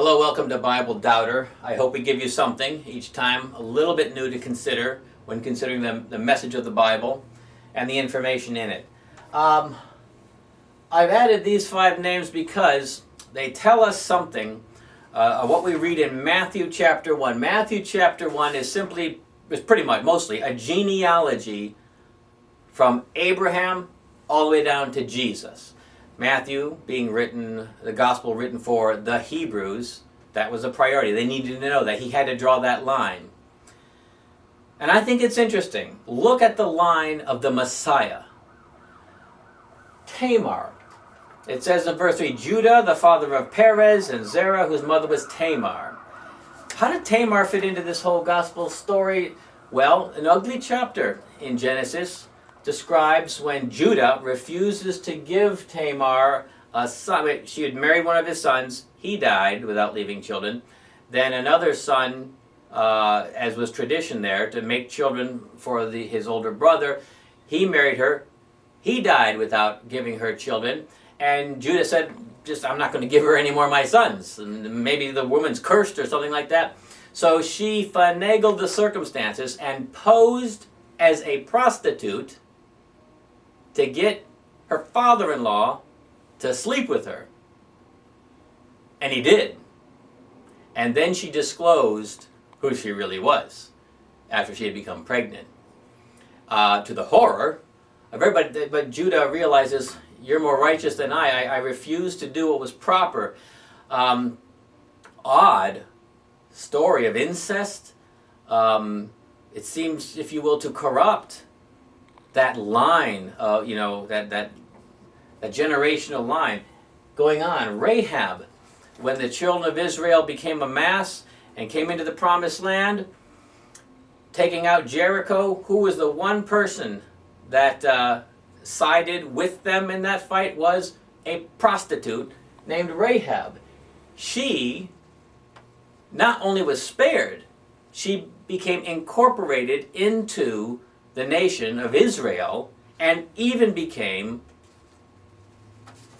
Hello, welcome to Bible Doubter. I hope we give you something each time a little bit new to consider when considering the message of the Bible and the information in it. I've added these 5 names because they tell us something of what we read in Matthew chapter 1. Matthew chapter 1 is pretty much, mostly, a genealogy from Abraham all the way down to Jesus. Matthew being written, the gospel written for the Hebrews, that was a priority. They needed to know that he had to draw that line. And I think it's interesting. Look at the line of the Messiah. Tamar. It says in verse 3, Judah, the father of Perez, and Zerah, whose mother was Tamar. How did Tamar fit into this whole gospel story? Well, an ugly chapter in Genesis describes when Judah refuses to give Tamar a son. She had married one of his sons. He died without leaving children. Then another son, as was tradition there, to make children for his older brother. He married her. He died without giving her children. And Judah said, I'm not going to give her any more of my sons. And maybe the woman's cursed or something like that. So she finagled the circumstances and posed as a prostitute to get her father-in-law to sleep with her. And he did. And then she disclosed who she really was after she had become pregnant. To the horror of everybody, but Judah realizes, you're more righteous than I refuse to do what was proper. Odd story of incest. It seems, if you will, to corrupt that line, that generational line going on. Rahab, when the children of Israel became a mass and came into the promised land, taking out Jericho, who was the one person that sided with them in that fight? Was a prostitute named Rahab. She not only was spared, she became incorporated into the nation of Israel, and even became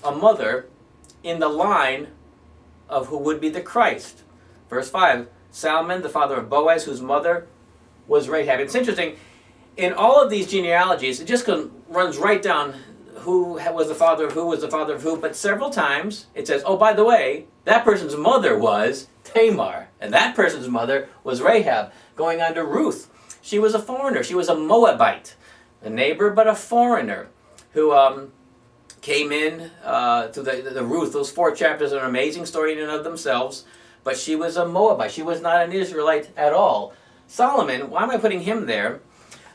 a mother in the line of who would be the Christ. Verse 5, Salmon, the father of Boaz, whose mother was Rahab. It's interesting, in all of these genealogies, it just runs right down who was the father of who, but several times it says, oh, by the way, that person's mother was Tamar, and that person's mother was Rahab. Going on to Ruth. She was a foreigner. She was a Moabite, a neighbor, but a foreigner, who came in to the Ruth. Those 4 chapters are an amazing story in and of themselves, but she was a Moabite. She was not an Israelite at all. Solomon, why am I putting him there?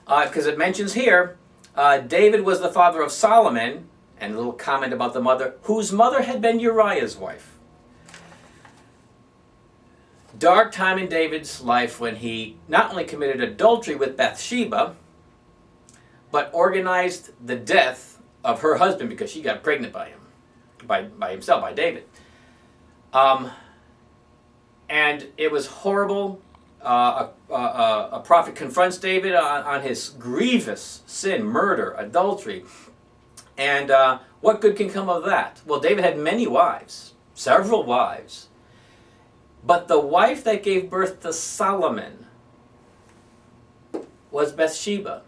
Because it mentions here, David was the father of Solomon, and a little comment about the mother, whose mother had been Uriah's wife. Dark time in David's life when he not only committed adultery with Bathsheba, but organized the death of her husband because she got pregnant by him, by himself, by David. And it was horrible. A prophet confronts David on his grievous sin, murder, adultery. And what good can come of that? Well, David had many wives, several wives. But the wife that gave birth to Solomon was Bathsheba.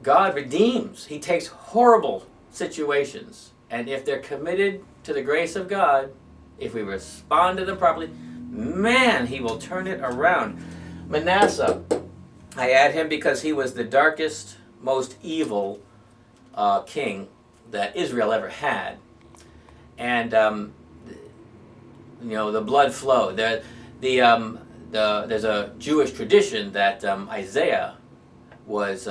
God redeems. He takes horrible situations, and if they're committed to the grace of God, if we respond to them properly, man, he will turn it around. Manasseh, I add him because he was the darkest, most evil king that Israel ever had. And the blood flowed. There's a Jewish tradition that Isaiah was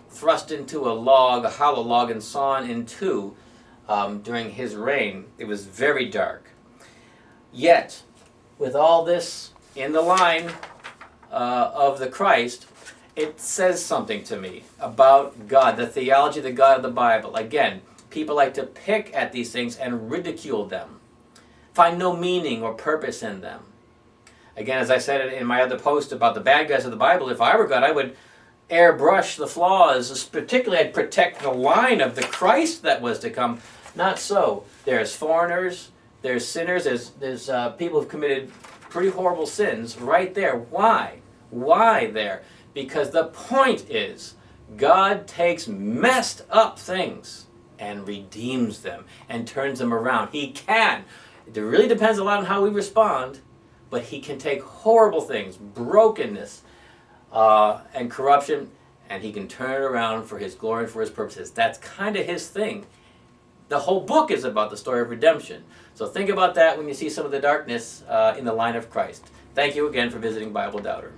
thrust into a hollow log, and sawn in two during his reign. It was very dark. Yet, with all this in the line of the Christ, it says something to me about God, the theology of the God of the Bible. Again, people like to pick at these things and ridicule them. Find no meaning or purpose in them. Again, as I said in my other post about the bad guys of the Bible, if I were God, I would airbrush the flaws. Particularly, I'd protect the line of the Christ that was to come. Not so. There's foreigners, There's sinners, there's people who've committed pretty horrible sins right there. Why? Why there? Because the point is, God takes messed up things and redeems them and turns them around. He can. It really depends a lot on how we respond, but he can take horrible things, brokenness, and corruption, and he can turn it around for his glory and for his purposes. That's kind of his thing. The whole book is about the story of redemption. So think about that when you see some of the darkness in the line of Christ. Thank you again for visiting Bible Doubter.